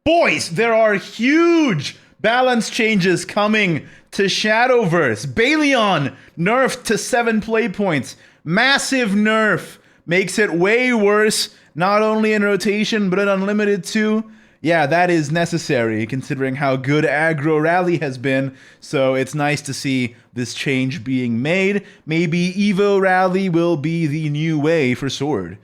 Boys, there are huge balance changes coming to Shadowverse. Balion nerfed to 7 play points. Massive nerf makes it way worse, not only in rotation, but in unlimited too. Yeah, that is necessary considering how good aggro rally has been, so it's nice to see this change being made. Maybe Evo rally will be the new way for Sword.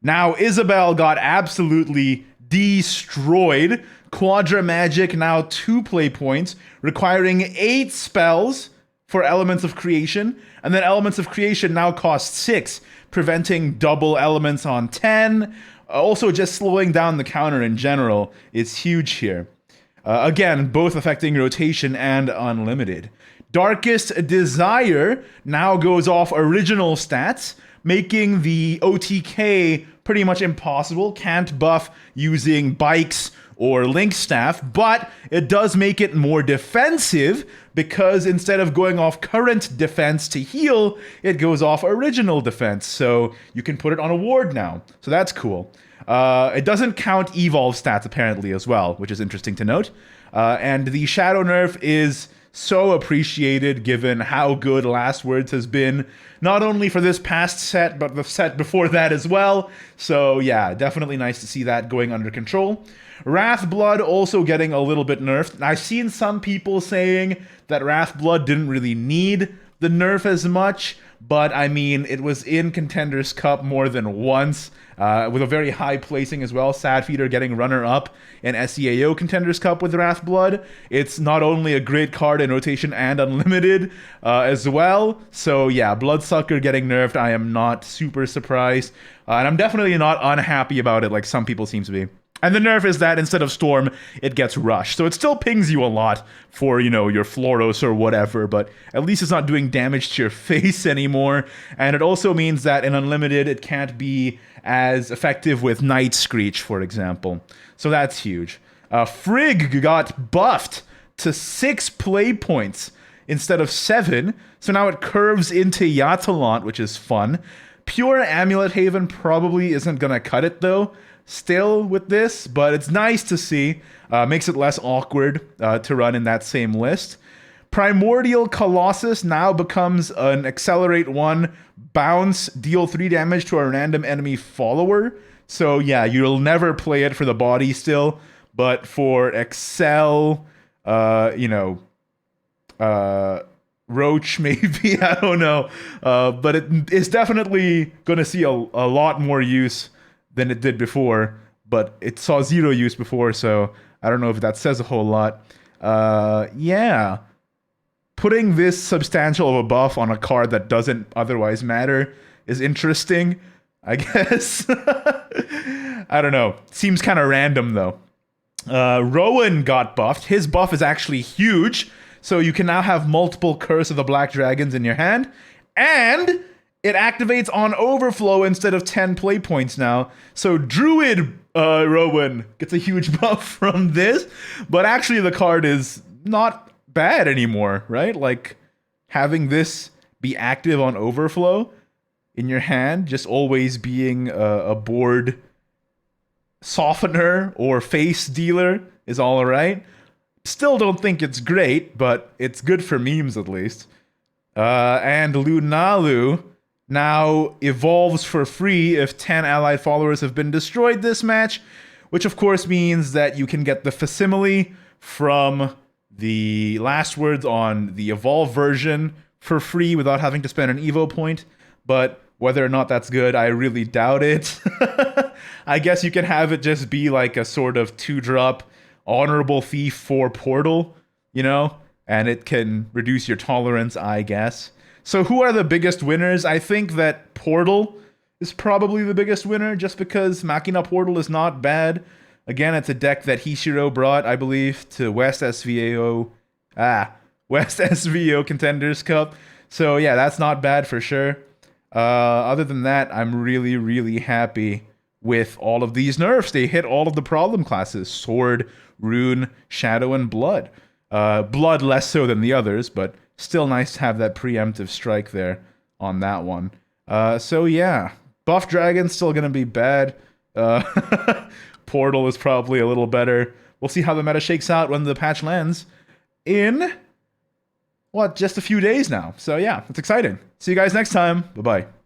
Now, Isabel got absolutely destroyed. Quadra Magic now 2 play points, requiring 8 spells for Elements of Creation, and then Elements of Creation now cost 6, preventing double elements on 10. Also, just slowing down the counter in general is huge here. Again, both affecting rotation and unlimited. Darkest Desire now goes off original stats, making the OTK pretty much impossible. Can't buff using bikes or link staff, but it does make it more defensive because instead of going off current defense to heal, it goes off original defense. So you can put it on a ward now. So that's cool. It doesn't count evolve stats apparently as well, which is interesting to note. And the Shadow nerf is so appreciated given how good Last Words has been, not only for this past set, but the set before that as well. So yeah, definitely nice to see that going under control. Wrathblood also getting a little bit nerfed. I've seen some people saying that Wrathblood didn't really need the nerf as much, but I mean, it was in Contenders Cup more than once, with a very high placing as well. Sadfeeder getting runner-up in SEAO Contenders Cup with Wrathblood. It's not only a great card in rotation and unlimited as well. So yeah, Bloodsucker getting nerfed, I am not super surprised. And I'm definitely not unhappy about it like some people seem to be. And the nerf is that instead of Storm, it gets Rush. So it still pings you a lot for, you know, your Floros or whatever, but at least it's not doing damage to your face anymore. And it also means that in Unlimited, it can't be as effective with Night Screech, for example. So that's huge. Frigg got buffed to 6 play points instead of 7. So now it curves into Yatalant, which is fun. Pure Amulet Haven probably isn't going to cut it, though. Still with this, but it's nice to see. Makes it less awkward to run in that same list. Primordial Colossus now becomes an Accelerate 1, bounce, deal 3 damage to a random enemy follower. So yeah, you'll never play it for the body still, but for Excel, Roach maybe, I don't know. But it is definitely going to see a lot more use than it did before, but it saw 0 use before, so I don't know if that says a whole lot. Yeah. Putting this substantial of a buff on a card that doesn't otherwise matter is interesting, I guess. I don't know. Seems kind of random, though. Rowan got buffed. His buff is actually huge, so you can now have multiple Curse of the Black Dragons in your hand, and it activates on overflow instead of 10 play points now. So Druid Rowan gets a huge buff from this, but actually the card is not bad anymore, right? Like, having this be active on overflow in your hand, just always being a board softener or face dealer is all right. Still don't think it's great, but it's good for memes at least. And Lunalu now evolves for free if 10 allied followers have been destroyed this match, which of course means that you can get the facsimile from the Last Words on the evolve version for free without having to spend an evo point, but whether or not that's good, I really doubt it. I guess you can have it just be like a sort of 2-drop Honorable Thief for Portal, you know, and it can reduce your tolerance, I guess. So who are the biggest winners? I think that Portal is probably the biggest winner, just because Machina Portal is not bad. Again, it's a deck that Hishiro brought, I believe, to West SVO Contenders Cup. So yeah, that's not bad for sure. Other than that, I'm really, really happy with all of these nerfs. They hit all of the problem classes: Sword, Rune, Shadow, and Blood. Blood less so than the others, but still nice to have that preemptive strike there on that one. So yeah, Buff Dragon's still gonna be bad. Portal is probably a little better. We'll see how the meta shakes out when the patch lands in, what, just a few days now. So yeah, it's exciting. See you guys next time. Bye-bye.